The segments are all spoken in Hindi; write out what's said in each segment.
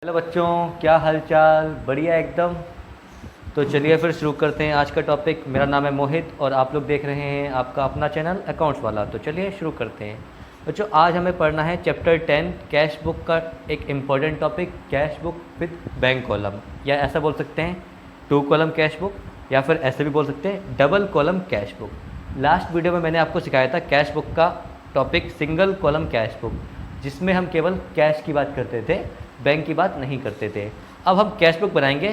हेलो बच्चों, क्या हाल चाल? बढ़िया एकदम। तो चलिए फिर शुरू करते हैं आज का टॉपिक। मेरा नाम है मोहित और आप लोग देख रहे हैं आपका अपना चैनल अकाउंट्स वाला। तो चलिए शुरू करते हैं बच्चों। आज हमें पढ़ना है चैप्टर 10 कैश बुक का एक important topic, cash book with bank column, या ऐसा बोल सकते हैं 2 कॉलम कैश बुक, या फिर ऐसे भी बोल सकते हैं double column cash book. Last video में मैंने आपको सिखाया था कैश बुक का topic single column cash book, जिसमें हम केवल कैश की बात करते थे, बैंक की बात नहीं करते थे। अब हम कैश बुक बनाएंगे,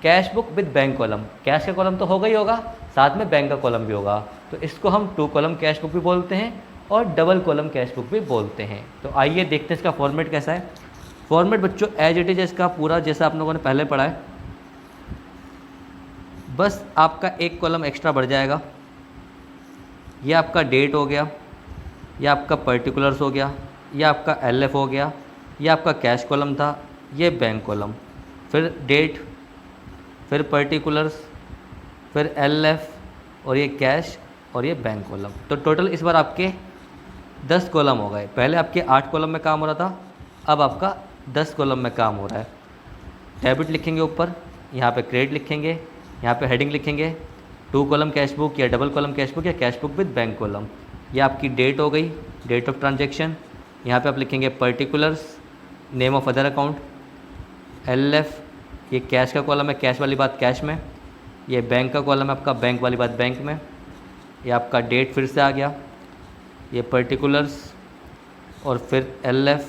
cash book with bank column. Cash का कॉलम तो होगा ही होगा, साथ में बैंक का कॉलम भी होगा। तो इसको हम 2 कॉलम कैश बुक भी बोलते हैं और डबल कॉलम कैश बुक भी बोलते हैं। तो आइए देखते हैं इसका फॉर्मेट कैसा है। फॉर्मेट बच्चों एज इट इज इसका पूरा जैसा आप लोगों ने पहले पढ़ा है, बस आपका एक कॉलम एक्स्ट्रा बढ़ जाएगा। ये आपका डेट हो गया, ये आपका पर्टिकुलर्स हो गया, ये आपका LF हो गया, ये आपका कैश कॉलम था, ये बैंक कॉलम, फिर डेट, फिर पर्टिकुलर्स, फिर LF और ये कैश और ये बैंक कॉलम। तो टोटल इस बार आपके 10 कॉलम हो गए। पहले आपके 8 कॉलम में काम हो रहा था, अब आपका 10 कॉलम में काम हो रहा है। डेबिट लिखेंगे ऊपर, यहाँ पे क्रेडिट लिखेंगे, यहाँ पे हेडिंग लिखेंगे 2 कॉलम कैश बुक या डबल कॉलम कैश बुक या cash book with bank column. ये आपकी डेट हो गई, डेट ऑफ ट्रांजैक्शन। यहाँ पे आप लिखेंगे particulars, name of other account, LF, ये कैश का कॉलम है, कैश वाली बात कैश में। ये बैंक का कॉलम है आपका, बैंक वाली बात बैंक में। ये आपका डेट फिर से आ गया, ये पर्टिकुलर्स और फिर LF,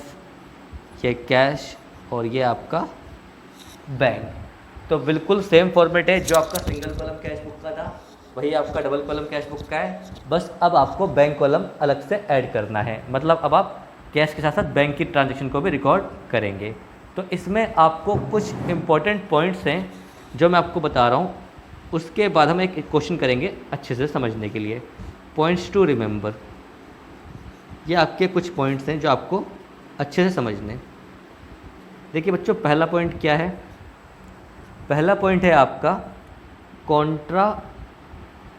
ये कैश और ये आपका बैंक। तो बिल्कुल सेम फॉर्मेट है जो आपका सिंगल कॉलम कैश बुक का था, वही आपका डबल कॉलम कैश बुक का है। बस अब आपको बैंक कॉलम अलग से ऐड करना है, मतलब अब आप कैश के साथ साथ बैंक की ट्रांजैक्शन को भी रिकॉर्ड करेंगे। तो इसमें आपको कुछ इंपॉर्टेंट पॉइंट्स हैं जो मैं आपको बता रहा हूँ, उसके बाद हम एक क्वेश्चन करेंगे अच्छे से समझने के लिए। पॉइंट्स टू रिमेंबर, ये आपके कुछ पॉइंट्स हैं जो आपको अच्छे से समझने। देखिए बच्चों, पहला पॉइंट क्या है? पहला पॉइंट है आपका कॉन्ट्रा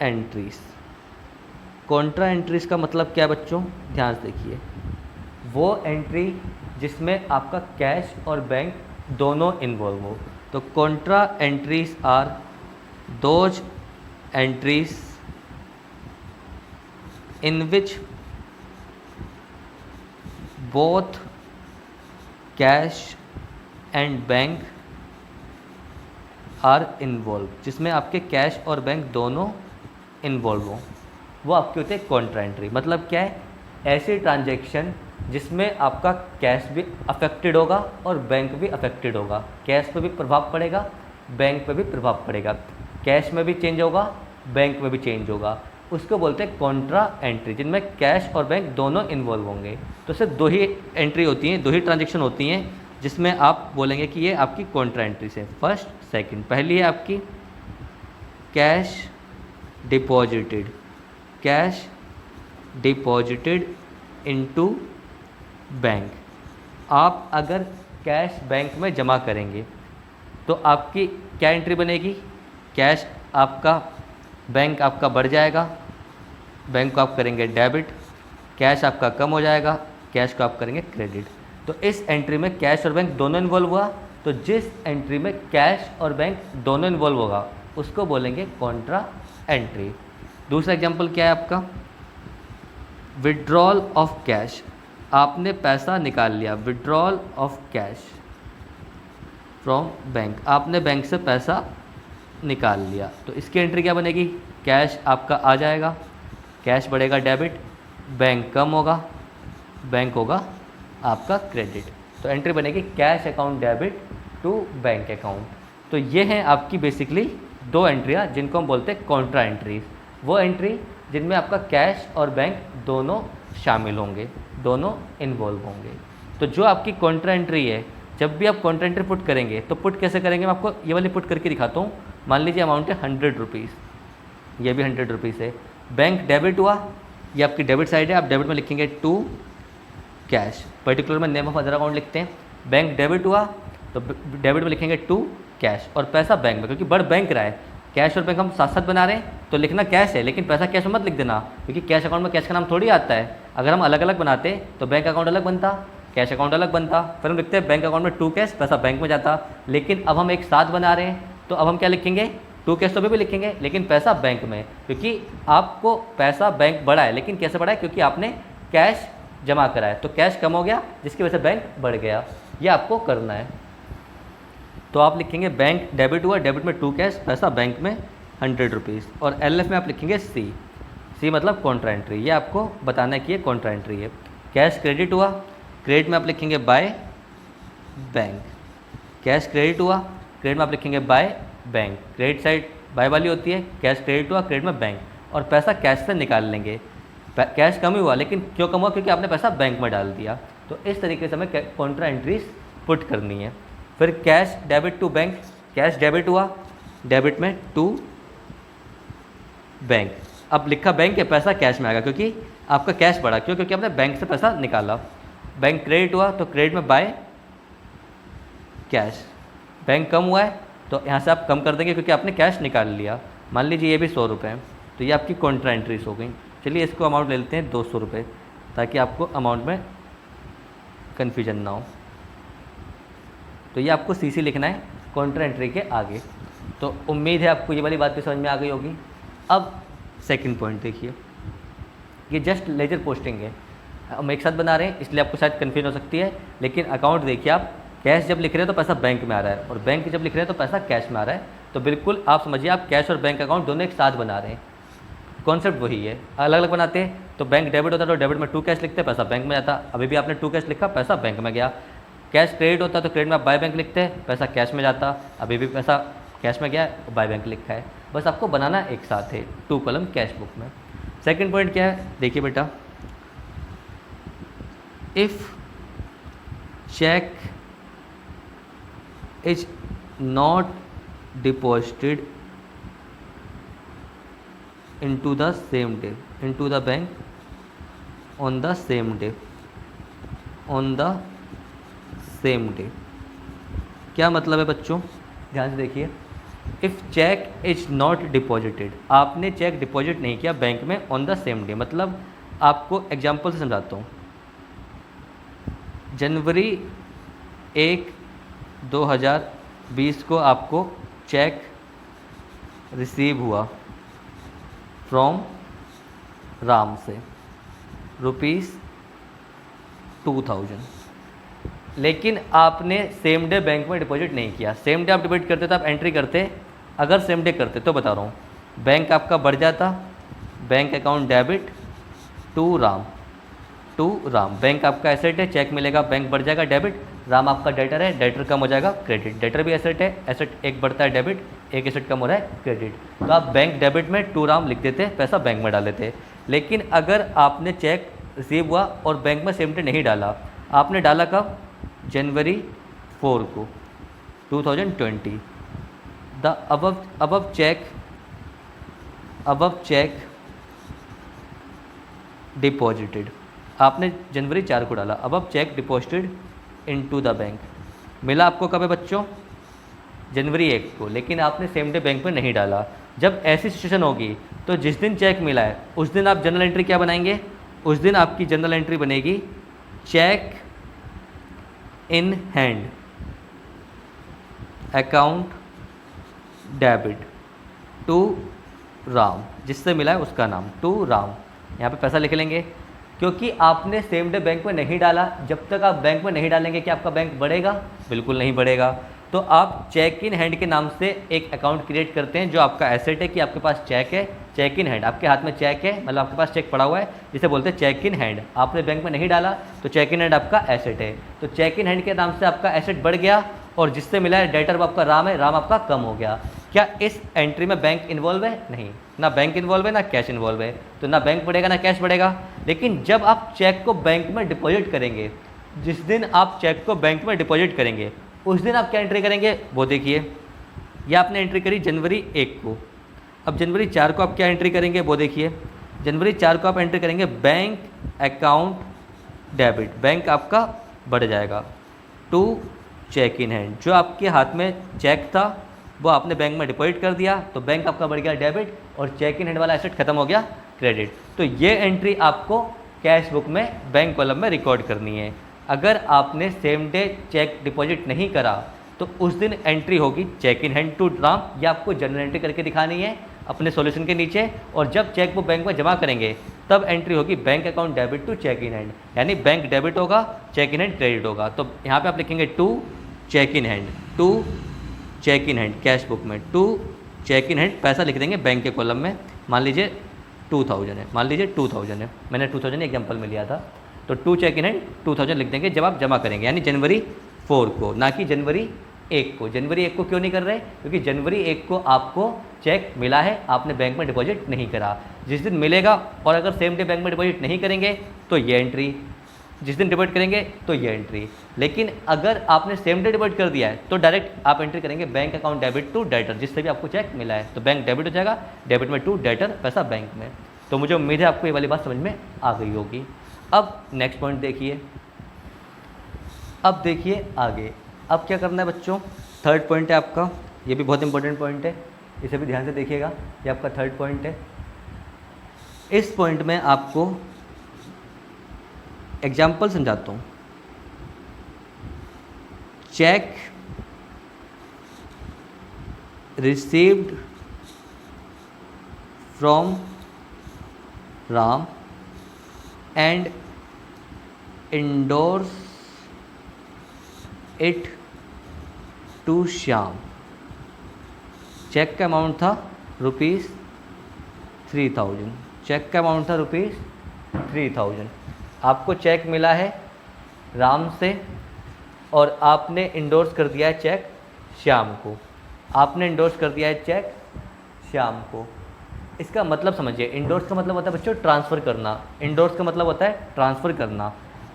एंट्रीज। कॉन्ट्रा एंट्रीज का मतलब क्या है बच्चों? ध्यान से देखिए, वो एंट्री जिसमें आपका कैश और बैंक दोनों इन्वॉल्व हो। तो contra entries are those entries in which both cash and bank are involve. जिसमें आपके कैश और बैंक दोनों इन्वॉल्व हो, वो आपके होते हैं कॉन्ट्रा एंट्री। मतलब क्या है? ऐसी ट्रांजैक्शन जिसमें आपका कैश भी अफेक्टेड होगा और बैंक भी अफेक्टेड होगा। कैश पे भी प्रभाव पड़ेगा, बैंक पे भी प्रभाव पड़ेगा। कैश में भी चेंज होगा, बैंक में भी चेंज होगा। उसको बोलते हैं कॉन्ट्रा एंट्री, जिनमें कैश और बैंक दोनों इन्वॉल्व होंगे। तो सिर्फ 2 ही एंट्री होती हैं, 2 ही ट्रांजेक्शन होती हैं जिसमें आप बोलेंगे कि ये आपकी कॉन्ट्रा एंट्रीज है। First, second. पहली है आपकी cash deposited, cash deposited into bank. आप अगर कैश बैंक में जमा करेंगे तो आपकी क्या एंट्री बनेगी? कैश आपका, बैंक आपका बढ़ जाएगा, बैंक को आप करेंगे डेबिट, कैश आपका कम हो जाएगा, कैश को आप करेंगे क्रेडिट। तो इस एंट्री में कैश और बैंक दोनों इन्वॉल्व हुआ। तो जिस एंट्री में कैश और बैंक दोनों इन्वॉल्व होगा उसको बोलेंगे कॉन्ट्रा एंट्री। दूसरा एग्जांपल क्या है आपका? Withdrawal of cash. आपने पैसा निकाल लिया, withdrawal of cash from bank, आपने बैंक से पैसा निकाल लिया। तो इसकी एंट्री क्या बनेगी? कैश आपका आ जाएगा, कैश बढ़ेगा डेबिट, बैंक कम होगा, बैंक होगा आपका क्रेडिट। तो एंट्री बनेगी cash account debit to bank account. तो ये हैं आपकी बेसिकली 2 एंट्रियाँ जिनको हम बोलते हैं कॉन्ट्रा एंट्रीज। वो एंट्री जिनमें आपका कैश और बैंक दोनों शामिल होंगे, दोनों इन्वॉल्व होंगे। तो जो आपकी कॉन्ट्रा एंट्री है, जब भी आप कॉन्ट्रा एंट्री पुट करेंगे तो पुट कैसे करेंगे? मैं आपको ये वाली पुट करके दिखाता हूँ। मान लीजिए अमाउंट है 100 रुपीज़, ये भी 100 रुपीज़ है। बैंक डेबिट हुआ, ये आपकी डेबिट साइड है, आप डेबिट में लिखेंगे टू कैश, पर्टिकुलर में नेम ऑफ अदर अकाउंट लिखते हैं। बैंक डेबिट हुआ तो डेबिट में लिखेंगे टू कैश, और पैसा बैंक में, क्योंकि बढ़ बैंक रहा है। कैश और बैंक हम साथ साथ बना रहे हैं तो लिखना कैश है, लेकिन पैसा कैश में मत लिख देना, क्योंकि कैश अकाउंट में कैश का नाम थोड़ी आता है। अगर हम अलग अलग बनाते तो बैंक अकाउंट अलग बनता, कैश अकाउंट अलग बनता, फिर हम लिखते हैं बैंक अकाउंट में 2 कैश, पैसा बैंक में जाता। लेकिन अब हम एक साथ बना रहे हैं तो अब हम क्या लिखेंगे, 2 कैश तो भी लिखेंगे लेकिन पैसा बैंक में, क्योंकि आपको पैसा बैंक बढ़ा है। लेकिन कैसे बढ़ा है, क्योंकि आपने कैश जमा करा है, तो कैश कम हो गया जिसकी वजह से बैंक बढ़ गया। ये आपको करना है। तो आप लिखेंगे बैंक डेबिट हुआ, डेबिट में 2 कैश, पैसा बैंक में 100 रुपीज़। और LF में आप लिखेंगे सी मतलब कॉन्ट्रा एंट्री। ये आपको बताना है कि ये कॉन्ट्रा एंट्री है। कैश क्रेडिट हुआ, क्रेडिट में आप लिखेंगे बाय बैंक। कैश क्रेडिट हुआ, क्रेडिट में आप लिखेंगे by bank. Credit side by वाली होती है, कैश क्रेडिट हुआ, क्रेडिट में बैंक, और पैसा कैश से निकाल लेंगे। कैश कम ही हुआ, लेकिन क्यों कम हुआ, क्योंकि आपने पैसा बैंक में डाल दिया। तो इस तरीके से हमें कॉन्ट्रा एंट्रीज पुट करनी है। फिर cash debit to bank, cash debit हुआ, डेबिट में टू बैंक। अब लिखा बैंक है, पैसा कैश में आएगा क्योंकि आपका कैश बढ़ा, क्यों, क्योंकि आपने बैंक से पैसा निकाला। बैंक क्रेडिट हुआ तो क्रेडिट में बाय कैश। बैंक कम हुआ है तो यहाँ से आप कम कर देंगे क्योंकि आपने कैश निकाल लिया। मान लीजिए ये भी 100 रुपये हैं, तो ये आपकी कॉन्ट्रा एंट्रीज हो गई। चलिए इसको अमाउंट ले लेते हैं 200 रुपये, ताकि आपको अमाउंट में कन्फ्यूजन ना हो। तो ये आपको CC लिखना है कॉन्ट्रा एंट्री के आगे। तो उम्मीद है आपको ये वाली बात भी समझ में आ गई होगी। अब सेकंड पॉइंट देखिए, ये जस्ट लेजर पोस्टिंग है, हम एक साथ बना रहे हैं इसलिए आपको शायद कन्फ्यूजन हो सकती है। लेकिन अकाउंट देखिए, आप कैश जब लिख रहे हैं तो पैसा बैंक में आ रहा है, और बैंक जब लिख रहे हैं तो पैसा कैश में आ रहा है। तो बिल्कुल आप समझिए, आप कैश और बैंक अकाउंट दोनों एक साथ बना रहे हैं। कॉन्सेप्ट वही है, अलग अलग बनाते हैं। तो बैंक डेबिट होता है तो डेबिट में 2 कैश लिखते हैं, पैसा बैंक में जाता। अभी भी आपने 2 कैश लिखा, पैसा बैंक में गया। कैश क्रेडिट होता है तो क्रेडिट में आप बाय बैंक लिखते हैं, पैसा कैश में जाता। अभी भी पैसा कैश में गया, बाय बैंक लिखा है। बस आपको बनाना एक साथ है 2 कॉलम कैश बुक में। सेकंड पॉइंट क्या है, देखिए बेटा, if cheque is not deposited into the same day into the bank on the same day क्या मतलब है बच्चों, ध्यान से देखिए। If cheque is not deposited, आपने चेक डिपॉजिट नहीं किया बैंक में ऑन द सेम डे, मतलब आपको एग्जांपल से समझाता हूँ। जनवरी 1, 2020 को आपको चेक रिसीव हुआ फ्रॉम राम से ₹2000, लेकिन आपने सेम डे बैंक में डिपॉजिट नहीं किया। सेम डे आप डिपॉजिट करते तो आप एंट्री करते, अगर सेम डे करते तो बता रहा हूँ बैंक आपका बढ़ जाता। Bank account debit to Ram, bank आपका एसेट है, चेक मिलेगा, बैंक बढ़ जाएगा डेबिट। राम आपका डेटर है, डेटर कम हो जाएगा क्रेडिट। डेटर भी एसेट है, एसेट एक बढ़ता है डेबिट, एक एसेट कम हो रहा है क्रेडिट। तो आप बैंक डेबिट में टू राम लिख देते, पैसा बैंक में डाल देते। लेकिन अगर आपने चेक रिसीव हुआ और बैंक में सेम डे नहीं डाला, आपने डाला कब, जनवरी 4 को 2020, द above चेक डिपॉजिटेड, आपने जनवरी 4 को डाला, अब check deposited into the bank. मिला आपको कब है बच्चों, जनवरी 1 को, लेकिन आपने सेम डे बैंक में नहीं डाला। जब ऐसी सिचुएशन होगी तो जिस दिन चेक मिला है उस दिन आप जनरल एंट्री क्या बनाएंगे, उस दिन आपकी जनरल एंट्री बनेगी cheque in hand account debit to Ram, जिससे मिला है उसका नाम टू राम। यहाँ पे पैसा लिख लेंगे, क्योंकि आपने सेम डे बैंक में नहीं डाला। जब तक आप बैंक में नहीं डालेंगे कि आपका बैंक बढ़ेगा, बिल्कुल नहीं बढ़ेगा। तो आप चेक इन हैंड के नाम से एक अकाउंट क्रिएट करते हैं, जो आपका एसेट है कि आपके पास चेक है, चेक इन हैंड, आपके हाथ में चेक है, मतलब आपके पास चेक पड़ा हुआ है, जिसे बोलते हैं चेक इन हैंड। आपने बैंक में नहीं डाला तो चेक इन हैंड आपका एसेट है, तो चेक इन हैंड के नाम से आपका एसेट बढ़ गया, और जिससे मिला है डेटर आपका राम है, राम आपका कम हो गया। क्या इस एंट्री में बैंक इन्वॉल्व है? नहीं, ना बैंक इन्वॉल्व है ना कैश इन्वॉल्व है, तो ना बैंक बढ़ेगा ना कैश बढ़ेगा। लेकिन जब आप चेक को बैंक में डिपॉजिट करेंगे, जिस दिन आप चेक को बैंक में डिपॉजिट करेंगे उस दिन आप क्या एंट्री करेंगे, वो देखिए। ये आपने एंट्री करी जनवरी 1 को, अब जनवरी 4 को आप क्या एंट्री करेंगे, वो देखिए। जनवरी 4 को आप एंट्री करेंगे बैंक अकाउंट डेबिट, बैंक आपका बढ़ जाएगा टू चेक इन हैंड। जो आपके हाथ में चेक था वो आपने बैंक में डिपॉजिट कर दिया, तो बैंक आपका बढ़ गया डेबिट, और चेक इन हैंड वाला एसेट खत्म हो गया क्रेडिट। तो ये एंट्री आपको कैश बुक में बैंक कॉलम में रिकॉर्ड करनी है। अगर आपने सेम डे चेक डिपॉजिट नहीं करा तो उस दिन एंट्री होगी cheque in hand to Ram, या आपको जनरल एंट्री करके दिखानी है अपने सॉल्यूशन के नीचे। और जब चेक वो बैंक में जमा करेंगे तब एंट्री होगी bank account debit to cheque in hand, यानी बैंक डेबिट होगा, चेक इन हैंड क्रेडिट होगा। तो यहाँ पे आप लिखेंगे to cheque in hand, to cheque in hand cash book में, टू चेक इन हैंड पैसा लिख देंगे बैंक के कॉलम में। मान लीजिए 2000 है, मान लीजिए 2000 है, मैंने 2000 एग्जाम्पल में लिया था, तो टू चेक इन हैंड 2000 लिख देंगे जब आप जमा करेंगे, यानी जनवरी 4 को, ना कि जनवरी 1 को। जनवरी 1 को क्यों नहीं कर रहे? क्योंकि जनवरी 1 को आपको चेक मिला है, आपने बैंक में डिपॉजिट नहीं करा। जिस दिन मिलेगा और अगर सेम डे बैंक में डिपॉजिट नहीं करेंगे तो ये एंट्री, जिस दिन डिपॉजिट करेंगे तो ये एंट्री। लेकिन अगर आपने सेम डे डिपॉजिट कर दिया है तो डायरेक्ट आप एंट्री करेंगे bank account debit to debtor, जिससे भी आपको चेक मिला है, तो बैंक डेबिट हो जाएगा, डेबिट में टू डेटर पैसा बैंक में। तो मुझे उम्मीद है आपको ये वाली बात समझ में आ गई होगी। अब नेक्स्ट पॉइंट देखिए, अब देखिए आगे, अब क्या करना है बच्चों, थर्ड पॉइंट है आपका, ये भी बहुत इंपॉर्टेंट पॉइंट है, इसे भी ध्यान से देखिएगा, ये आपका थर्ड पॉइंट है। इस पॉइंट में आपको एग्जाम्पल समझाता हूँ। Cheque received from Ram and endorse it to Shyam. Cheque का अमाउंट था ₹3000, चेक का अमाउंट था ₹3000। आपको चेक मिला है राम से और आपने इंडोर्स कर दिया है चेक श्याम को, आपने इंडोर्स कर दिया है चेक श्याम को। इसका मतलब समझिए, इंडोर्स का मतलब होता है बच्चों ट्रांसफ़र करना, इंडोर्स का मतलब होता है ट्रांसफ़र करना।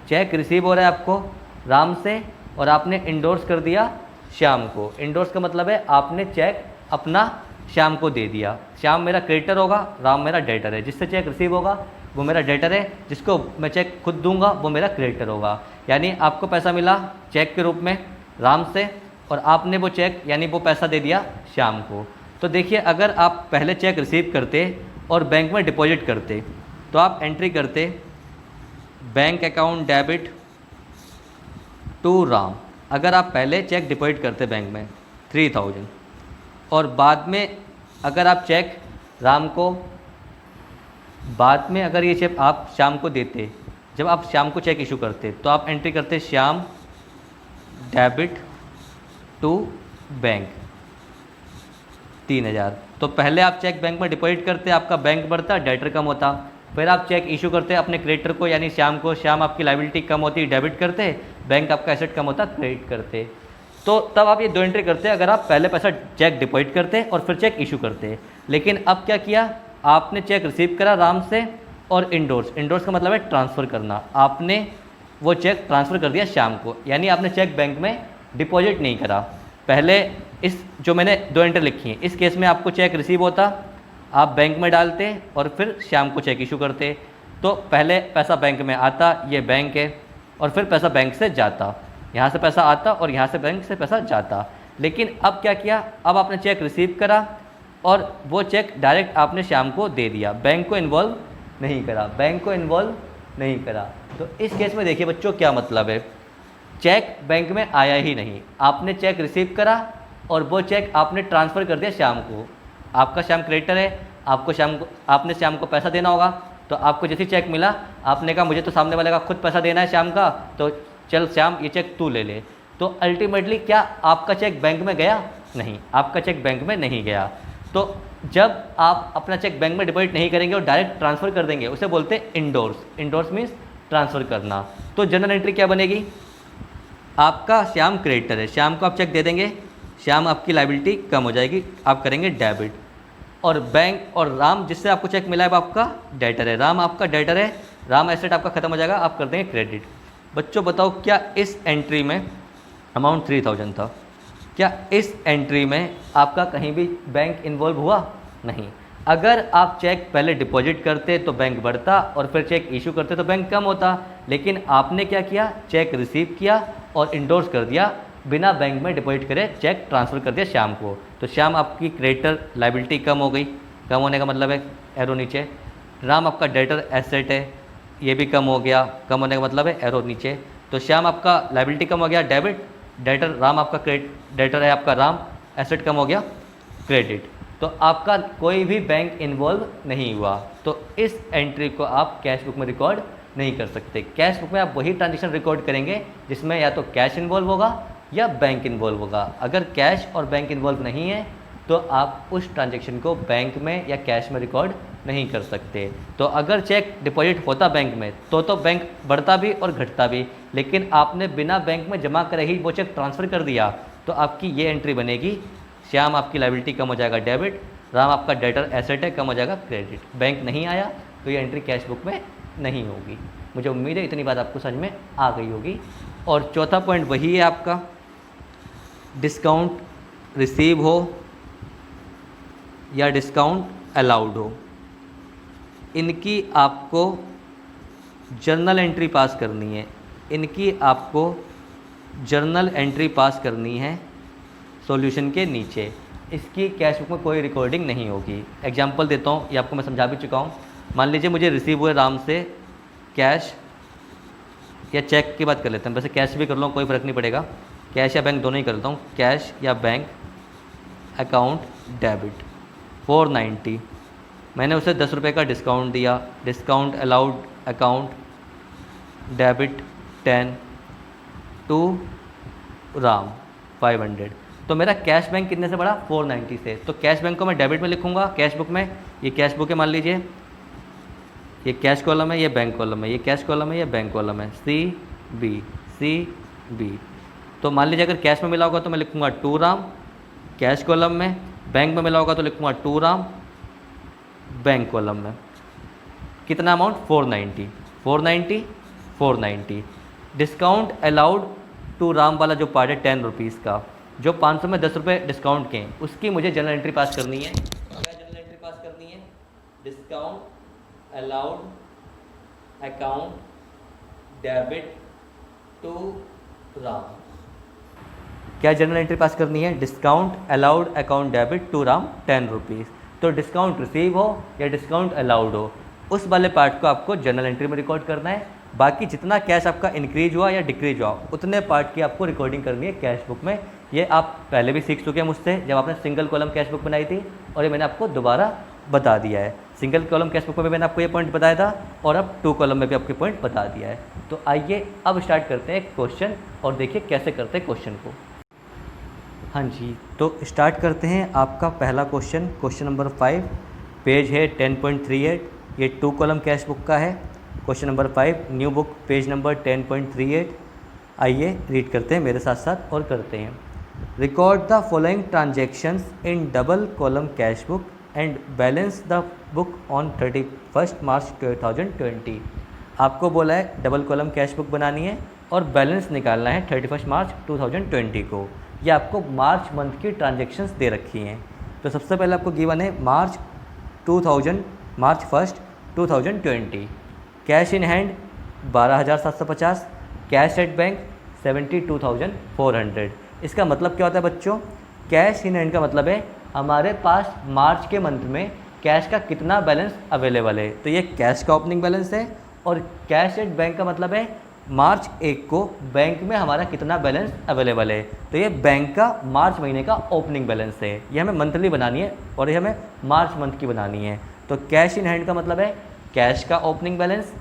चेक रिसीव हो रहा है आपको राम से और आपने इंडोर्स कर दिया श्याम को। इंडोर्स का मतलब है आपने चेक अपना श्याम को दे दिया। श्याम मेरा क्रेडिटर होगा, राम मेरा डेटर है। जिससे चेक रिसीव होगा वो मेरा डेटर है, जिसको मैं चेक खुद दूंगा वो मेरा क्रेडिटर होगा। यानी आपको पैसा मिला चेक के रूप में राम से और आपने वो चेक यानी वो पैसा दे दिया श्याम को। तो देखिए, अगर आप पहले चेक रिसीव करते और बैंक में डिपॉजिट करते तो आप एंट्री करते bank account debit to Ram. अगर आप पहले चेक डिपॉजिट करते बैंक में 3000 और बाद में अगर आप चेक राम को, बाद में अगर ये चेक आप शाम को देते, जब आप शाम को चेक इशू करते तो आप एंट्री करते श्याम डेबिट टू बैंक 3000। तो पहले आप चेक बैंक में डिपॉजिट करते, आपका बैंक बढ़ता, डेटर कम होता। फिर आप चेक इशू करते अपने क्रेडिटर को यानी श्याम को, श्याम आपकी लायबिलिटी कम होती, डेबिट करते, बैंक आपका एसेट कम होता, क्रेडिट करते। तो तब आप ये दो एंट्री करते अगर आप पहले पैसा चेक डिपॉजिट करते और फिर चेक इशू करते। लेकिन अब क्या किया, आपने चेक रिसीव करा राम से और इंडोर्स, इंडोर्स का मतलब है ट्रांसफ़र करना, आपने वो चेक ट्रांसफ़र कर दिया श्याम को, यानी आपने चेक बैंक में डिपॉजिट नहीं करा। पहले इस जो मैंने दो एंट्री लिखी हैं, इस केस में आपको चेक रिसीव होता, आप बैंक में डालते और फिर श्याम को चेक इशू करते। तो पहले पैसा बैंक में आता, ये बैंक है, और फिर पैसा बैंक से जाता, यहाँ से पैसा आता और यहाँ से बैंक से पैसा जाता। लेकिन अब क्या किया, अब आपने चेक रिसीव करा और वो चेक डायरेक्ट आपने श्याम को दे दिया, बैंक को इन्वॉल्व नहीं करा, बैंक को इन्वॉल्व नहीं करा। तो इस केस में देखिए बच्चों क्या मतलब है, चेक बैंक में आया ही नहीं, आपने चेक रिसीव करा और वो चेक आपने ट्रांसफ़र कर दिया श्याम को। आपका श्याम क्रेडिटर है, आपको श्याम को, आपने श्याम को पैसा देना होगा, तो आपको जैसे चेक मिला आपने कहा मुझे तो सामने वाले का खुद पैसा देना है श्याम का, तो चल श्याम ये चेक तू ले ले। तो अल्टीमेटली क्या आपका चेक बैंक में गया? नहीं, आपका चेक बैंक में नहीं गया। तो जब आप अपना चेक बैंक में डिपॉजिट नहीं करेंगे और डायरेक्ट ट्रांसफ़र कर देंगे, उसे बोलते हैं इंडोर्स। इंडोर्स मीन्स ट्रांसफ़र करना। तो जनरल एंट्री क्या बनेगी, आपका श्याम क्रेडिटर है, श्याम को आप चेक दे देंगे, श्याम आपकी लायबिलिटी कम हो जाएगी, आप करेंगे डेबिट। और बैंक और राम जिससे आपको चेक मिला है वो आपका डेटर है, राम आपका डेटर है, राम एसेट आपका खत्म हो जाएगा, आप कर देंगे क्रेडिट। बच्चों बताओ क्या इस एंट्री में अमाउंट 3000 था, क्या इस एंट्री में आपका कहीं भी बैंक इन्वॉल्व हुआ? नहीं। अगर आप चेक पहले डिपॉजिट करते तो बैंक बढ़ता और फिर चेक इशू करते तो बैंक कम होता। लेकिन आपने क्या किया, चेक रिसीव किया और इंडोर्स कर दिया, बिना बैंक में डिपॉजिट करे चेक ट्रांसफ़र कर दिया श्याम को। तो श्याम आपकी क्रेडिटर लायबिलिटी कम हो गई, कम होने का मतलब है एरो नीचे। राम आपका डेटर एसेट है, ये भी कम हो गया, कम होने का मतलब है एरो नीचे। तो श्याम आपका लाइबिलिटी कम हो गया डेबिट, डेटर राम आपका डेटर है आपका राम, एसेट कम हो गया क्रेडिट। तो आपका कोई भी बैंक इन्वॉल्व नहीं हुआ, तो इस एंट्री को आप कैश बुक में रिकॉर्ड नहीं कर सकते। कैश बुक में आप वही ट्रांजेक्शन रिकॉर्ड करेंगे जिसमें या तो कैश इन्वॉल्व होगा या बैंक इन्वॉल्व होगा। अगर कैश और बैंक इन्वॉल्व नहीं है तो आप उस ट्रांजेक्शन को बैंक में या कैश में रिकॉर्ड नहीं कर सकते। तो अगर चेक डिपॉजिट होता बैंक में तो बैंक बढ़ता भी और घटता भी, लेकिन आपने बिना बैंक में जमा करे ही वो चेक ट्रांसफ़र कर दिया, तो आपकी ये एंट्री बनेगी, श्याम आपकी लायबिलिटी कम हो जाएगा डेबिट, राम आपका डेटर एसेट है कम हो जाएगा क्रेडिट। बैंक नहीं आया तो ये एंट्री कैश बुक में नहीं होगी। मुझे उम्मीद है इतनी बात आपको समझ में आ गई होगी। और चौथा पॉइंट वही है आपका, डिस्काउंट रिसीव हो या डिस्काउंट अलाउड हो, इनकी आपको जर्नल एंट्री पास करनी है। इनकी आपको जर्नल एंट्री पास करनी है सॉल्यूशन के नीचे। इसकी कैश बुक में कोई रिकॉर्डिंग नहीं होगी। एग्जांपल देता हूँ, ये आपको मैं समझा भी चुका हूँ। मान लीजिए मुझे रिसीव हुए राम से कैश या चेक की बात कर लेते हैं, वैसे कैश भी कर लो कोई फ़र्क नहीं पड़ेगा, कैश या बैंक दोनों ही कर लेता हूँ। कैश या बैंक अकाउंट डेबिट 490, मैंने उसे 10 रुपये का डिस्काउंट दिया, discount allowed account debit 10 to Ram 500। तो मेरा कैश बैंक कितने से बढ़ा 490 से, तो कैश बैंक को मैं डेबिट में लिखूंगा कैश बुक में। ये कैश बुक है, मान लीजिए ये कैश कॉलम है, ये बैंक कॉलम है, ये कैश कॉलम है, ये बैंक कॉलम है, सी बी। तो मान लीजिए अगर कैश में मिला होगा तो मैं लिखूंगा 2 राम कैश कॉलम में, बैंक में मिला होगा तो लिखूंगा 2 राम बैंक कॉलम में। कितना amount 490। Discount allowed to Ram वाला जो पार्ट है 10 रुपीज़ का, जो 500 में 10 रुपये डिस्काउंट के हैं, उसकी मुझे जनरल एंट्री पास करनी है। क्या जनरल एंट्री पास करनी है? Discount allowed account debit to Ram. क्या जनरल एंट्री पास करनी है? Discount allowed account debit to Ram 10 rupees. तो डिस्काउंट रिसीव हो या डिस्काउंट अलाउड हो, उस वाले पार्ट को आपको जनरल एंट्री में रिकॉर्ड करना है। बाकी जितना कैश आपका इंक्रीज हुआ या डिक्रीज हुआ उतने पार्ट की आपको रिकॉर्डिंग करनी है कैश बुक में। ये आप पहले भी सीख चुके हैं मुझसे जब आपने सिंगल कॉलम कैश बुक बनाई थी, और ये मैंने आपको दोबारा बता दिया है। सिंगल कॉलम कैश बुक में भी मैंने आपको ये पॉइंट बताया था और अब 2 कॉलम में भी आपके पॉइंट बता दिया है। तो आइए अब स्टार्ट करते हैं क्वेश्चन और देखिए कैसे करते हैं क्वेश्चन को। हाँ जी, तो स्टार्ट करते हैं आपका पहला क्वेश्चन, क्वेश्चन नंबर 5, पेज है 10.38, ये 2 कॉलम कैश बुक का है। Question number 5, new book, page number 10.38। आइए रीड करते हैं मेरे साथ साथ और करते हैं। Record the following transactions in double column cash book and balance the book on 31 मार्च 2020। आपको बोला है डबल कॉलम कैश बुक बनानी है और बैलेंस निकालना है 31 मार्च 2020 को। ये आपको मार्च मंथ की ट्रांजेक्शन्स दे रखी हैं। तो सबसे पहले आपको गिवन है मार्च 1 2020, cash in hand 12,750, cash at bank 72,400। इसका मतलब क्या होता है बच्चों? कैश इन हैंड का मतलब है हमारे पास मार्च के मंथ में कैश का कितना बैलेंस अवेलेबल है, तो ये कैश का ओपनिंग बैलेंस है। और कैश एट बैंक का मतलब है मार्च 1 को बैंक में हमारा कितना बैलेंस अवेलेबल है, तो ये बैंक का मार्च महीने का ओपनिंग बैलेंस है। ये हमें मंथली बनानी है और ये हमें मार्च मंथ की बनानी है। तो कैश इन हैंड का मतलब है कैश का opening balance,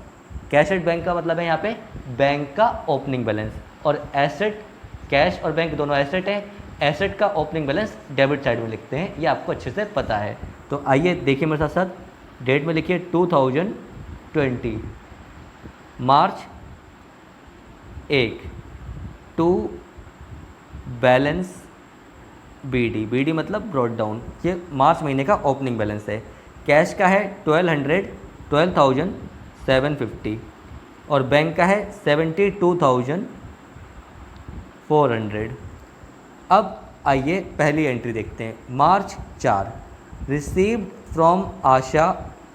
cash at bank का मतलब है यहाँ पे बैंक का ओपनिंग बैलेंस, और एसेट, कैश और बैंक दोनों एसेट है, एसेट का ओपनिंग बैलेंस डेबिट साइड में लिखते हैं, ये आपको अच्छे से पता है। तो आइए देखिए मेरे साथ साथ, डेट में लिखिए 2020 मार्च 1 टू बैलेंस BD मतलब ब्रॉड डाउन, ये मार्च महीने का ओपनिंग बैलेंस है। कैश का है 12,750 और बैंक का है 72,400। अब आइए पहली एंट्री देखते हैं। March 4, received from Asha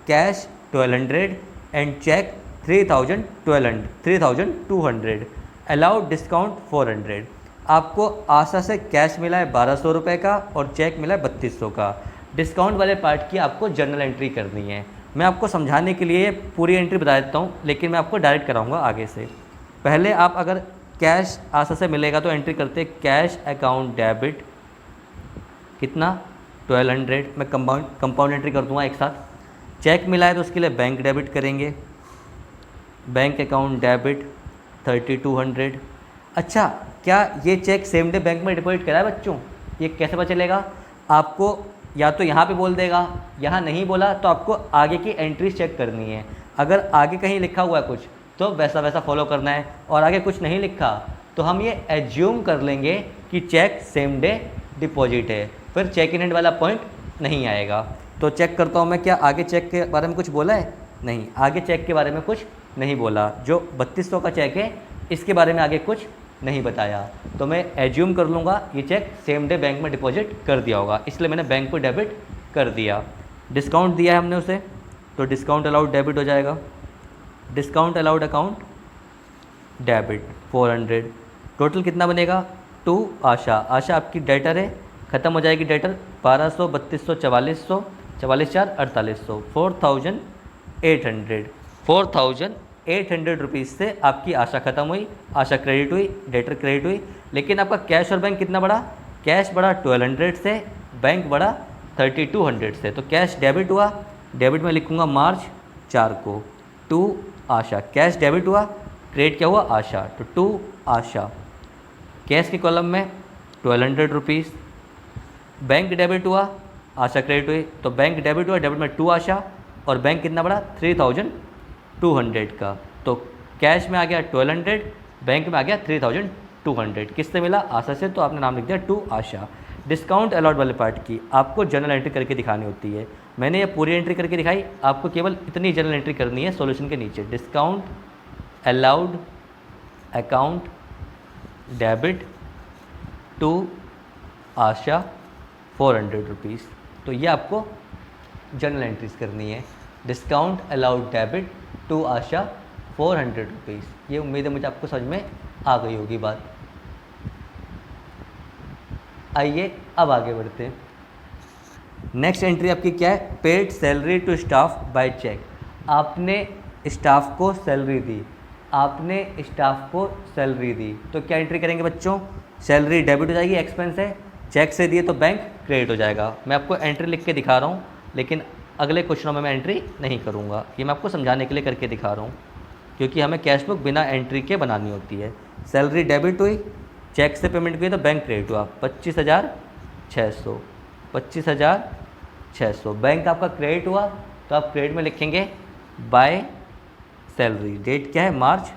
cash 1200 and cheque 3,200, allowed discount 400। आपको आशा से कैश मिला है 1200 रुपये का और चेक मिला है 3200 का। डिस्काउंट वाले पार्ट की आपको जर्नल एंट्री करनी है। मैं आपको समझाने के लिए पूरी एंट्री बता देता हूँ, लेकिन मैं आपको डायरेक्ट कराऊंगा आगे से। पहले आप अगर कैश आशा से मिलेगा तो एंट्री करते कैश अकाउंट डेबिट कितना 1200, मैं कंपाउंड एंट्री कर दूंगा एक साथ। चेक मिला है तो उसके लिए बैंक डेबिट करेंगे, बैंक अकाउंट डेबिट 3200। अच्छा, क्या ये चेक सेम डे बैंक में डिपॉजिट करा है बच्चों? ये कैसे पता चलेगा? आपको या तो यहाँ पे बोल देगा, यहाँ नहीं बोला तो आपको आगे की एंट्रीज चेक करनी है। अगर आगे कहीं लिखा हुआ है कुछ तो वैसा वैसा फॉलो करना है, और आगे कुछ नहीं लिखा तो हम ये एज्यूम कर लेंगे कि चेक सेम डे डिपॉजिट है, फिर चेक इन हैंड वाला पॉइंट नहीं आएगा। तो चेक करता हूँ मैं, क्या आगे चेक के बारे में कुछ बोला है? नहीं, आगे चेक के बारे में कुछ नहीं बोला। जो 3200 का चेक है इसके बारे में आगे कुछ नहीं बताया, तो मैं एज्यूम कर लूँगा ये चेक सेम डे बैंक में डिपॉजिट कर दिया होगा, इसलिए मैंने बैंक को डेबिट कर दिया। डिस्काउंट दिया है हमने उसे, तो डिस्काउंट अलाउड डेबिट हो जाएगा। Discount allowed account debit 400। Total कितना बनेगा? 2 आशा। आशा आपकी डेटर है, ख़त्म हो जाएगी डेटर 1200, 3200, 4400, 44 4 4800, 4800। 4800 रुपीज़ से आपकी आशा ख़त्म हुई, आशा क्रेडिट हुई, डेटर क्रेडिट हुई। लेकिन आपका कैश और बैंक कितना बढ़ा? कैश बढ़ा 1200 से, बैंक बढ़ा 3200 से। तो कैश डेबिट हुआ, डेबिट में लिखूँगा मार्च 4 को 2 आशा। कैश डेबिट हुआ, क्रेडिट क्या हुआ? आशा, तो 2 आशा। कैश के कॉलम में 1200 रुपीज़। बैंक डेबिट हुआ, आशा क्रेडिट हुई, तो बैंक डेबिट हुआ, डेबिट में 2 आशा, और बैंक कितना बढ़ा? 3200 का। तो कैश में आ गया 1200, बैंक में आ गया 3200। किससे मिला? आशा से, तो आपने नाम लिख दिया 2 आशा। डिस्काउंट अलाउड वाले पार्ट की आपको जनरल एंट्री करके दिखानी होती है। मैंने ये पूरी एंट्री करके दिखाई, आपको केवल इतनी जनरल एंट्री करनी है सॉल्यूशन के नीचे। डिस्काउंट अलाउड अकाउंट डेबिट 2 आशा 400 रुपीज़। तो ये आपको जनरल एंट्रीज करनी है। डिस्काउंट अलाउड डेबिट 2 आशा 400 रुपीज़। ये उम्मीद है मुझे आपको समझ में आ गई होगी बात। आइए अब आगे बढ़ते हैं। नेक्स्ट एंट्री आपकी क्या है? Paid salary to staff by cheque. आपने स्टाफ को सैलरी दी, आपने स्टाफ को सैलरी दी, तो क्या एंट्री करेंगे बच्चों? सैलरी डेबिट हो जाएगी, एक्सपेंस है। चेक से दिए तो बैंक क्रेडिट हो जाएगा। मैं आपको एंट्री लिख के दिखा रहा हूँ, लेकिन अगले क्वेश्चनों में मैं एंट्री नहीं करूँगा। ये मैं आपको समझाने के लिए करके दिखा रहा हूँ, क्योंकि हमें कैश बुक बिना एंट्री के बनानी होती है। सैलरी डेबिट हुई, चेक से पेमेंट की तो बैंक क्रेडिट हुआ 25,600, 25,600। बैंक आपका क्रेडिट हुआ, तो आप क्रेडिट में लिखेंगे बाय सैलरी। डेट क्या है? मार्च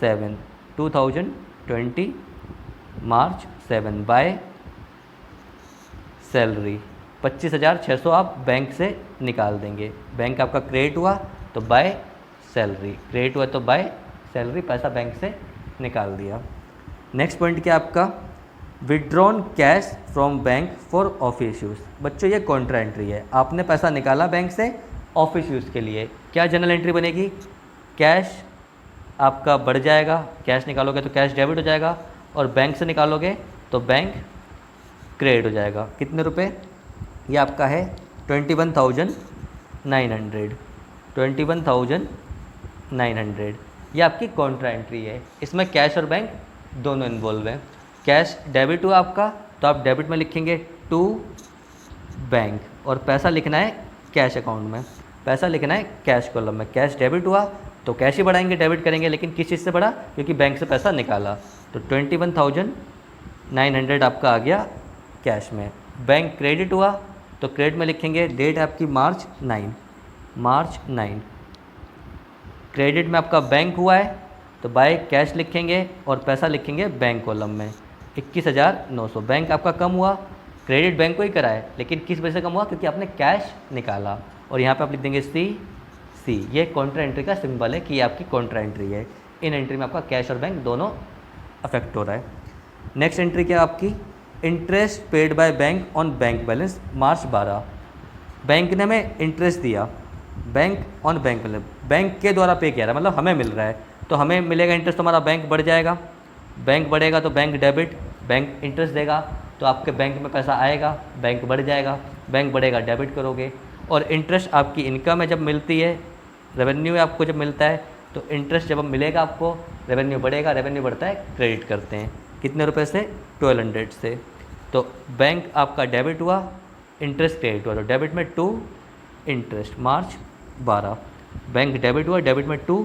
7 2020, मार्च 7 बाय सैलरी 25,600 आप बैंक से निकाल देंगे। बैंक आपका क्रेडिट हुआ तो बाय सैलरी, क्रेडिट हुआ तो बाय सैलरी, पैसा बैंक से निकाल दिया। नेक्स्ट पॉइंट क्या आपका? Withdrawn cash from bank for office use. बच्चों ये कॉन्ट्रा एंट्री है, आपने पैसा निकाला बैंक से ऑफिस यूज़ के लिए। क्या जनरल एंट्री बनेगी? कैश आपका बढ़ जाएगा, कैश निकालोगे तो कैश डेबिट हो जाएगा, और बैंक से निकालोगे तो बैंक क्रेडिट हो जाएगा। कितने रुपए? ये आपका है 21,900, 21,900। ये आपकी कॉन्ट्रा एंट्री है। इसमें कैश और बैंक दोनों इन्वॉल्व हैं। कैश डेबिट हुआ आपका, तो आप डेबिट में लिखेंगे टू बैंक, और पैसा लिखना है कैश अकाउंट में, पैसा लिखना है कैश कॉलम में। कैश डेबिट हुआ तो कैश ही बढ़ाएंगे, डेबिट करेंगे, लेकिन किस चीज़ से बढ़ा? क्योंकि बैंक से पैसा निकाला। तो 21,900 आपका आ गया कैश में। बैंक क्रेडिट हुआ तो क्रेडिट में लिखेंगे, डेट है आपकी मार्च 9, मार्च 9। क्रेडिट में आपका बैंक हुआ है तो बाय कैश लिखेंगे और पैसा लिखेंगे बैंक कॉलम में 21,900। बैंक आपका कम हुआ, क्रेडिट बैंक को ही करा है, लेकिन किस वजह से कम हुआ? क्योंकि आपने कैश निकाला। और यहाँ पे आप लिख देंगे सी। ये कॉन्ट्रा एंट्री का सिंबल है कि ये आपकी कॉन्ट्रा एंट्री है। इन एंट्री में आपका कैश और बैंक दोनों अफेक्ट हो रहा है। नेक्स्ट एंट्री क्या आपकी? Interest paid by bank on bank balance March 12। Bank ने हमें इंटरेस्ट दिया, bank on bank balance, bank के द्वारा पे किया रहा है, मतलब हमें मिल रहा है, तो हमें मिलेगा इंटरेस्ट, तो हमारा बैंक बढ़ जाएगा। बैंक बढ़ेगा तो बैंक डेबिट, बैंक इंटरेस्ट देगा तो आपके बैंक में पैसा आएगा, बैंक बढ़ जाएगा, बैंक बढ़ेगा डेबिट करोगे। और इंटरेस्ट आपकी इनकम है, जब मिलती है, रेवेन्यू आपको जब मिलता है तो इंटरेस्ट जब मिलेगा आपको, रेवेन्यू बढ़ेगा, रेवेन्यू बढ़ता है क्रेडिट करते हैं। कितने रुपए से? 1200 से। तो बैंक आपका डेबिट हुआ, इंटरेस्ट क्रेडिट हुआ, तो डेबिट में 2, इंटरेस्ट मार्च 12। बैंक डेबिट हुआ, डेबिट में 2,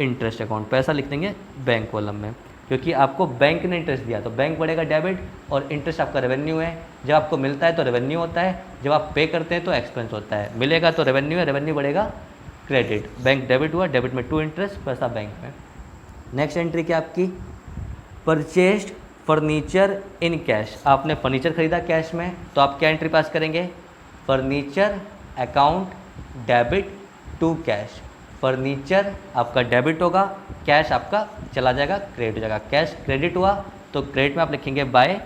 इंटरेस्ट अकाउंट, पैसा लिख देंगे बैंक कॉलम में, क्योंकि आपको बैंक ने इंटरेस्ट दिया, तो बैंक बढ़ेगा डेबिट, और इंटरेस्ट आपका रेवेन्यू है। जब आपको मिलता है तो रेवेन्यू होता है, जब आप पे करते हैं तो एक्सपेंस होता है। मिलेगा तो रेवेन्यू है, रेवेन्यू बढ़ेगा क्रेडिट। बैंक डेबिट हुआ, डेबिट में 2 इंटरेस्ट, पैसा बैंक में। नेक्स्ट एंट्री क्या आपकी? Purchased furniture in cash. आपने फर्नीचर खरीदा कैश में, तो आप क्या एंट्री पास करेंगे? Furniture account debit to cash. Furniture आपका डेबिट होगा, कैश आपका चला जाएगा, क्रेडिट हो जाएगा। कैश क्रेडिट हुआ तो क्रेडिट में आप लिखेंगे बाय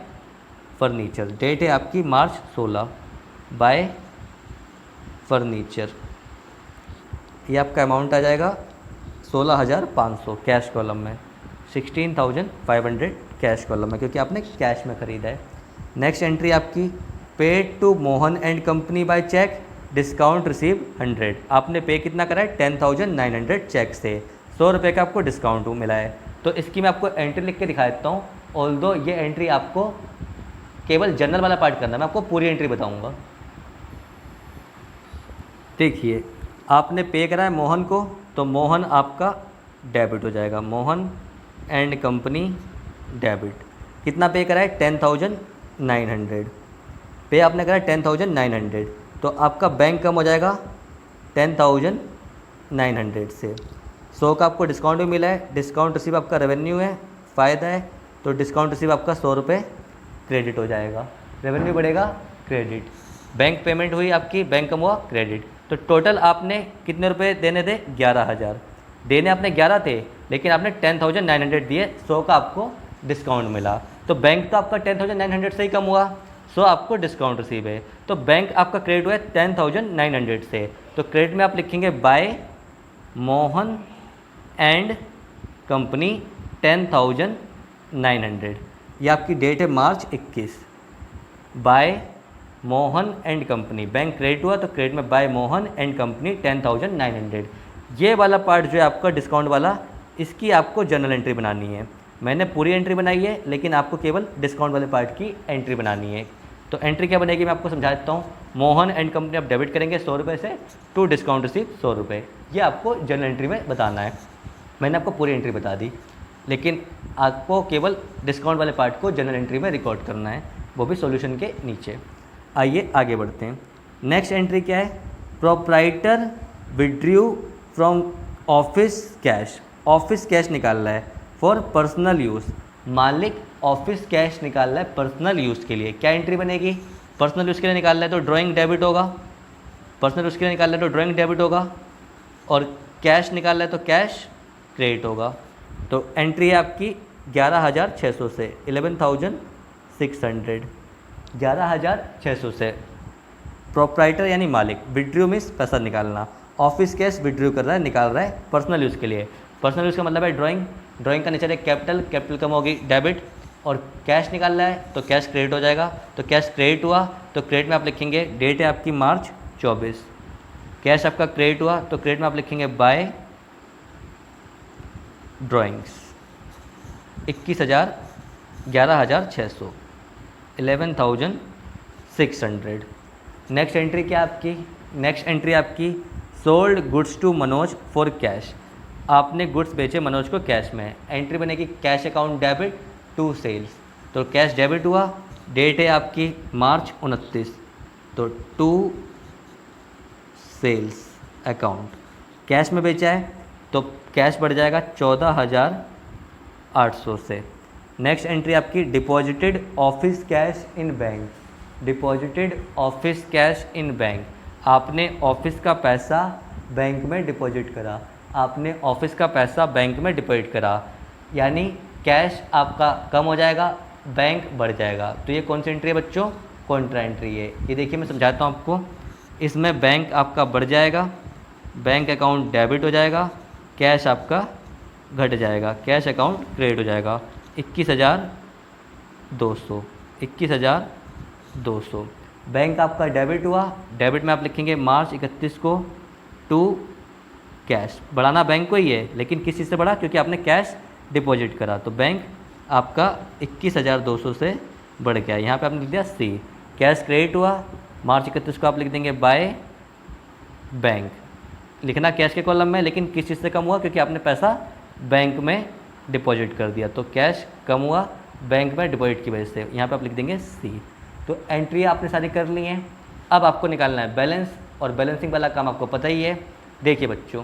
फर्नीचर। डेट है आपकी मार्च 16, बाय फर्नीचर। ये आपका अमाउंट आ जाएगा 16,500 कैश कॉलम में, 16,500 कैश कॉलम में, क्योंकि आपने कैश में ख़रीदा है। नेक्स्ट एंट्री आपकी paid to Mohan and company by cheque, discount receive 100। आपने पे कितना करा है? 10,900 चेक से 100 रुपये का आपको डिस्काउंट मिला है। तो इसकी मैं आपको एंट्री लिख के दिखा देता हूँ। ऑल्दो ये एंट्री आपको केवल जनरल वाला पार्ट करना है, मैं आपको पूरी एंट्री बताऊँगा। देखिए, आपने पे करा है मोहन को, तो मोहन आपका डेबिट हो जाएगा, मोहन एंड कंपनी डेबिट। कितना पे करा है? 10,900 पे आपने करा है 10,900, तो आपका बैंक कम हो जाएगा 10,900 से। 100 का आपको डिस्काउंट भी मिला है, डिस्काउंट रिसीव आपका रेवेन्यू है, फ़ायदा है, तो डिस्काउंट रिसीव आपका 100 रुपये क्रेडिट हो जाएगा। रेवेन्यू बढ़ेगा, क्रेडिट। बैंक पेमेंट हुई आपकी, बैंक कम हुआ, क्रेडिट। तो टोटल आपने कितने रुपए देने थे? 11,000 देने आपने 11 थे, लेकिन आपने 10,900 दिए, 100 का आपको डिस्काउंट मिला। तो बैंक तो आपका 10,900 से ही कम हुआ, 100 आपको डिस्काउंट रिसीव है, तो बैंक आपका क्रेडिट हुआ है 10,900 से। तो क्रेडिट में आप लिखेंगे बाय मोहन एंड कंपनी 10,900। ये आपकी डेट है March 21, by Mohan and company. Bank credit हुआ तो क्रेडिट में बाय मोहन एंड कंपनी 10,900। ये वाला पार्ट जो है आपका डिस्काउंट वाला, इसकी आपको जर्नल एंट्री बनानी है। मैंने पूरी एंट्री बनाई है, लेकिन आपको केवल डिस्काउंट वाले पार्ट की एंट्री बनानी है। तो एंट्री क्या बनेगी मैं आपको समझा देता हूँ। मोहन एंड कंपनी आप डेबिट करेंगे 100 रुपये से, टू डिस्काउंट रिसीव 100 रुपये। ये आपको जनरल एंट्री में बताना है। मैंने आपको पूरी एंट्री बता दी, लेकिन आपको केवल डिस्काउंट वाले पार्ट को जनरल एंट्री में रिकॉर्ड करना है, वो भी सॉल्यूशन के नीचे। आइए आगे बढ़ते हैं। नेक्स्ट एंट्री क्या है? Proprietor withdrew from office cash. Office cash निकाल रहा है फॉर पर्सनल यूज़। मालिक ऑफिस कैश निकाल रहा है पर्सनल यूज़ के लिए। क्या एंट्री बनेगी? पर्सनल यूज़ के लिए निकाल रहा है तो ड्राइंग डेबिट होगा, पर्सनल यूज़ के लिए निकाल रहा है तो ड्राइंग डेबिट होगा, और कैश निकाल रहा है तो कैश क्रेडिट होगा। तो एंट्री है आपकी 11,600 से, 11,600, 11,600 से। प्रोप्राइटर यानी मालिक, विड्रू मीन्स पैसा निकालना, ऑफिस कैश विड्रू कर रहा है, निकाल रहा है पर्सनल यूज़ के लिए। पर्सनल यूज़ का मतलब है ड्राइंग, ड्राइंग का नेचर है कैपिटल, कैपिटल कम होगी डेबिट, और कैश निकाल रहा है तो कैश क्रेडिट हो जाएगा। तो कैश क्रेडिट हुआ तो क्रेडिट में आप लिखेंगे, डेट है आपकी मार्च 24, कैश आपका क्रेडिट हुआ तो क्रेडिट में आप लिखेंगे बाय ड्राइंग्स 21,000, 11,600, 11,600। नेक्स्ट एंट्री क्या आपकी? नेक्स्ट एंट्री आपकी sold goods to Manoj for cash. आपने गुड्स बेचे मनोज को कैश में, एंट्री बनेगी cash account debit to sales. तो कैश डेबिट हुआ, डेट है आपकी मार्च 29, तो टू सेल्स अकाउंट। कैश में बेचा है तो कैश बढ़ जाएगा 14,800 से। नेक्स्ट एंट्री आपकी deposited office cash in bank. Deposited office cash in bank, आपने ऑफिस का पैसा बैंक में डिपॉजिट करा, आपने ऑफिस का पैसा बैंक में डिपॉजिट करा, यानी कैश आपका कम हो जाएगा, बैंक बढ़ जाएगा। तो ये कौन सी एंट्री है बच्चों? कॉन्ट्रा एंट्री है। ये देखिए मैं समझाता हूँ आपको। इसमें बैंक आपका बढ़ जाएगा, बैंक अकाउंट डेबिट हो जाएगा, कैश आपका घट जाएगा, कैश अकाउंट क्रेडिट हो जाएगा। 21,200, 21,200। बैंक आपका डेबिट हुआ, डेबिट में आप लिखेंगे मार्च 31 को टू कैश बढ़ाना बैंक को ही है, लेकिन किस चीज़ से बढ़ा, क्योंकि आपने कैश डिपॉजिट करा, तो बैंक आपका 21,200 से बढ़ गया। यहाँ पे आपने लिख दिया सी, कैश क्रेडिट हुआ, मार्च 31 को आप लिख देंगे बाय बैंक, लिखना कैश के कॉलम में, लेकिन किस चीज़ से कम हुआ, क्योंकि आपने पैसा बैंक में डिपॉजिट कर दिया, तो कैश कम हुआ बैंक में डिपॉजिट की वजह से, यहाँ पे आप लिख देंगे सी। तो एंट्री आपने सारी कर ली हैं। अब आपको निकालना है बैलेंस, और बैलेंसिंग वाला काम आपको पता ही है। देखिए बच्चों,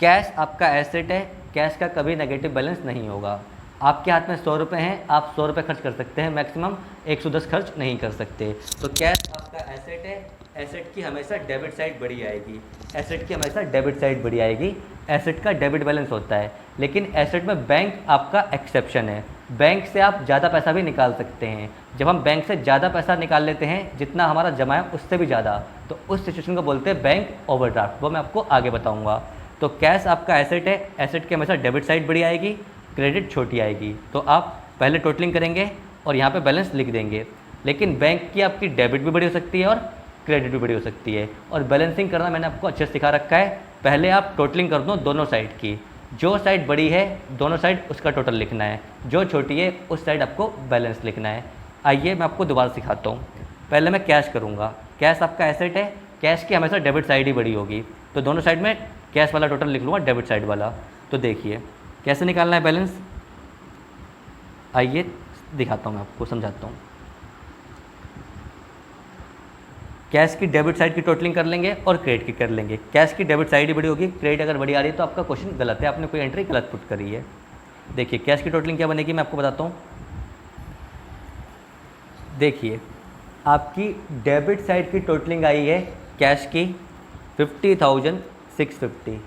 कैश आपका एसेट है, कैश का कभी नेगेटिव बैलेंस नहीं होगा। आपके हाथ में 100 रुपये हैं, आप 100 रुपये खर्च कर सकते हैं, मैक्सिमम 110 खर्च नहीं कर सकते। तो कैश आपका एसेट है, एसेट की हमेशा डेबिट साइड बड़ी आएगी, एसेट की हमेशा डेबिट साइड बड़ी आएगी, एसेट का डेबिट बैलेंस होता है। लेकिन एसेट में बैंक आपका एक्सेप्शन है, बैंक से आप ज़्यादा पैसा भी निकाल सकते हैं। जब हम बैंक से ज़्यादा पैसा निकाल लेते हैं, जितना हमारा जमा है उससे भी ज़्यादा, तो उस सिचुएशन को बोलते हैं बैंक ओवरड्राफ्ट, वो मैं आपको आगे बताऊँगा। तो कैश आपका एसेट है, एसेट की हमेशा डेबिट साइड बड़ी आएगी, क्रेडिट छोटी आएगी। तो आप पहले टोटलिंग करेंगे और यहाँ पे बैलेंस लिख देंगे। लेकिन बैंक की आपकी डेबिट भी बड़ी हो सकती है और क्रेडिट भी बड़ी हो सकती है, और बैलेंसिंग करना मैंने आपको अच्छे से सिखा रखा है। पहले आप टोटलिंग कर दो दोनों साइड की, जो साइड बड़ी है दोनों साइड उसका टोटल लिखना है, जो छोटी है उस साइड आपको बैलेंस लिखना है। आइए मैं आपको दोबारा सिखाता हूँ। पहले मैं कैश करूँगा, कैश आपका एसेट है, कैश की हमेशा डेबिट साइड ही बड़ी होगी, तो दोनों साइड में कैश वाला टोटल लिख लूँगा, डेबिट साइड वाला। तो देखिए कैसे निकालना है बैलेंस, आइए दिखाता हूँ, मैं आपको समझाता हूँ। कैश की डेबिट साइड की टोटलिंग कर लेंगे और क्रेडिट की कर लेंगे। कैश की डेबिट साइड ही बड़ी होगी, क्रेडिट अगर बड़ी आ रही है तो आपका क्वेश्चन गलत है, आपने कोई एंट्री गलत पुट करी है। देखिए कैश की टोटलिंग क्या बनेगी, मैं आपको बताता हूँ। देखिए आपकी डेबिट साइड की टोटलिंग आई है कैश की 50,650,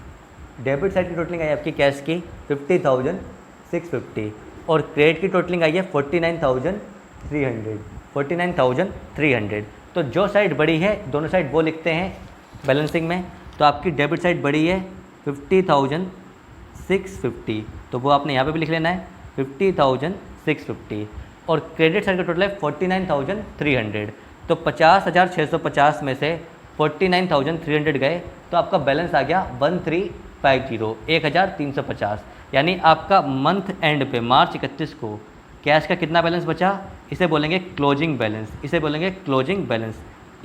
डेबिट साइड की टोटलिंग आई है आपकी कैश की 50,650, और क्रेडिट की टोटलिंग आई है 49,300। तो जो साइड बड़ी है दोनों साइड वो लिखते हैं बैलेंसिंग में। तो आपकी डेबिट साइड बड़ी है 50,650, तो वो आपने यहाँ पे भी लिख लेना है 50,650, और क्रेडिट साइड का टोटल है 49,300। तो 50,650 में से 49,300 गए तो आपका बैलेंस आ गया 1350, 1,350। यानी आपका मंथ एंड पे मार्च 31 को कैश का कितना बैलेंस बचा, इसे बोलेंगे क्लोजिंग बैलेंस, इसे बोलेंगे क्लोजिंग बैलेंस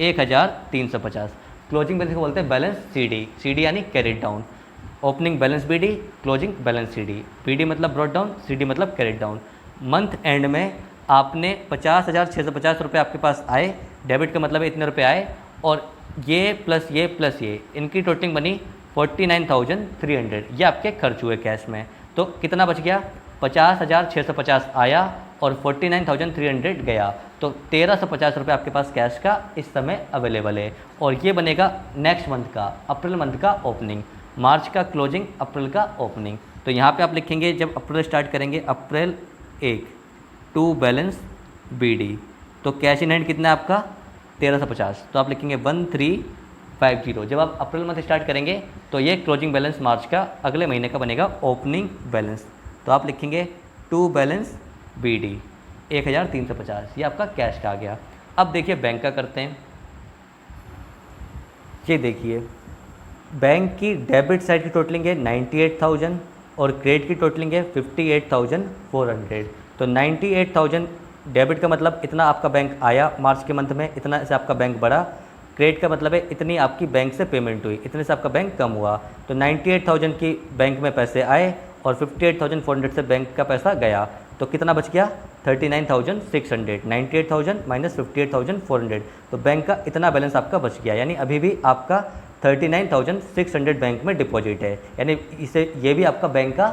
1,350। क्लोजिंग बैलेंस को बोलते हैं बैलेंस सीडी, सीडी यानी carried down. Opening balance BD, closing balance CD, BD मतलब ब्रॉट डाउन, सीडी मतलब कैरिड डाउन। मंथ एंड में आपने 50,650 रुपये आपके पास आए, डेबिट का मतलब है इतने रुपये आए, और ये प्लस ये इनकी टोटलिंग बनी 49,300, ये आपके खर्च हुए कैश में। तो कितना बच गया, 50,650 आया और 49,300 गया, तो 1,350 रुपये आपके पास कैश का इस समय अवेलेबल है। और ये बनेगा नेक्स्ट मंथ का, अप्रैल मंथ का ओपनिंग, मार्च का क्लोजिंग, अप्रैल का ओपनिंग। तो यहाँ पे आप लिखेंगे जब अप्रैल स्टार्ट करेंगे, अप्रैल 1 टू बैलेंस बीडी, तो कैश इन हैंड कितना है आपका 1,350, तो आप लिखेंगे 1350। जब आप अप्रैल मंथ स्टार्ट करेंगे तो ये क्लोजिंग बैलेंस मार्च का अगले महीने का बनेगा ओपनिंग बैलेंस, तो आप लिखेंगे टू बैलेंस बीडी 1,350, ये आपका कैश का आ गया। अब देखिए बैंक का करते हैं। ये देखिए बैंक की डेबिट साइड की टोटलिंग है 98,000 और क्रेडिट की टोटलिंग है 58,400। तो 98,000 डेबिट का मतलब इतना आपका बैंक आया मार्च के मंथ में, इतना से आपका बैंक बढ़ा। क्रेडिट का मतलब है इतनी आपकी बैंक से पेमेंट हुई, इतने से आपका बैंक कम हुआ। तो 98,000 की बैंक में पैसे आए और 58,400 से बैंक का पैसा गया, तो कितना बच गया 39,600। 98,000 माइनस 58,400, तो बैंक का इतना बैलेंस आपका बच गया। यानी अभी भी आपका 39,600 बैंक में डिपॉजिट है, यानी इसे ये भी आपका बैंक का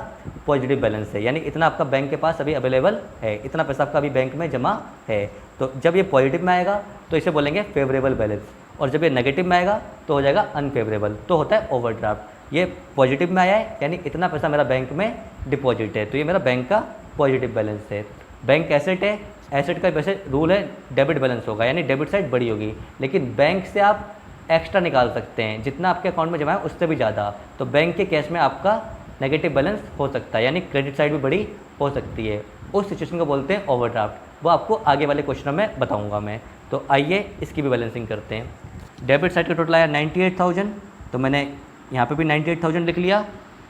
पॉजिटिव बैलेंस है, यानी इतना आपका बैंक के पास अभी अवेलेबल है, इतना पैसा आपका अभी बैंक में जमा है। तो जब ये पॉजिटिव में आएगा तो इसे बोलेंगे फेवरेबल बैलेंस, और जब ये नेगेटिव में आएगा तो हो जाएगा अनफेवरेबल, तो होता है ओवरड्राफ्ट। ये पॉजिटिव में आया है यानी इतना पैसा मेरा बैंक में डिपॉजिट है, तो ये मेरा बैंक का पॉजिटिव बैलेंस है। बैंक एसेट है, एसेट का वैसे रूल है डेबिट बैलेंस होगा, यानी डेबिट साइड बड़ी होगी, लेकिन बैंक से आप एक्स्ट्रा निकाल सकते हैं, जितना आपके अकाउंट में जमा है उससे भी ज़्यादा। तो बैंक के कैश में आपका नेगेटिव बैलेंस हो सकता है, यानी क्रेडिट साइड भी बड़ी हो सकती है। उस सिचुएशन को बोलते हैं ओवरड्राफ्ट, वो आपको आगे वाले क्वेश्चन में बताऊंगा मैं। तो आइए इसकी भी बैलेंसिंग करते हैं। डेबिट साइड का टोटल आया 98,000, तो मैंने यहाँ पे भी 98,000 लिख लिया,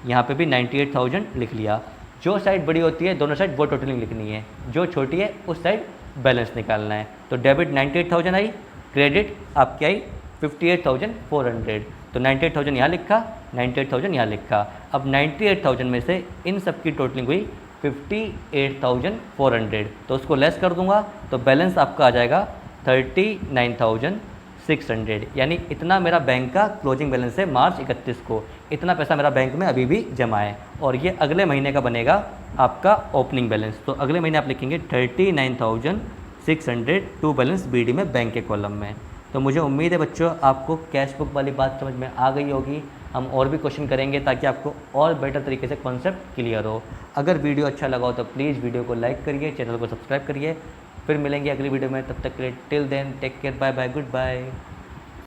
यहाँ पे भी 98,000 लिख लिया। जो साइड बड़ी होती है दोनों साइड वो टोटलिंग लिखनी है, जो छोटी है उस साइड बैलेंस निकालना है। तो डेबिट 98,000 आई, क्रेडिट आपकी आई 58,400। तो 98,000 यहाँ लिखा, 98,000 यहाँ लिखा। अब 98,000 में से इन सब की टोटलिंग हुई 58,400, तो उसको लेस कर दूंगा तो बैलेंस आपका आ जाएगा 39,600। यानी इतना मेरा बैंक का क्लोजिंग बैलेंस है मार्च 31 को, इतना पैसा मेरा बैंक में अभी भी जमा है। और ये अगले महीने का बनेगा आपका ओपनिंग बैलेंस। तो अगले महीने आप लिखेंगे 39,600 टू बैलेंस BD में बैंक के कॉलम में। तो मुझे उम्मीद है बच्चों आपको कैश बुक वाली बात समझ में आ गई होगी। हम और भी क्वेश्चन करेंगे ताकि आपको और बेटर तरीके से कॉन्सेप्ट क्लियर हो। अगर वीडियो अच्छा लगा हो तो प्लीज़ वीडियो को लाइक करिए, चैनल को सब्सक्राइब करिए। फिर मिलेंगे अगली वीडियो में, तब तक के लिए till then take care, bye bye, good bye.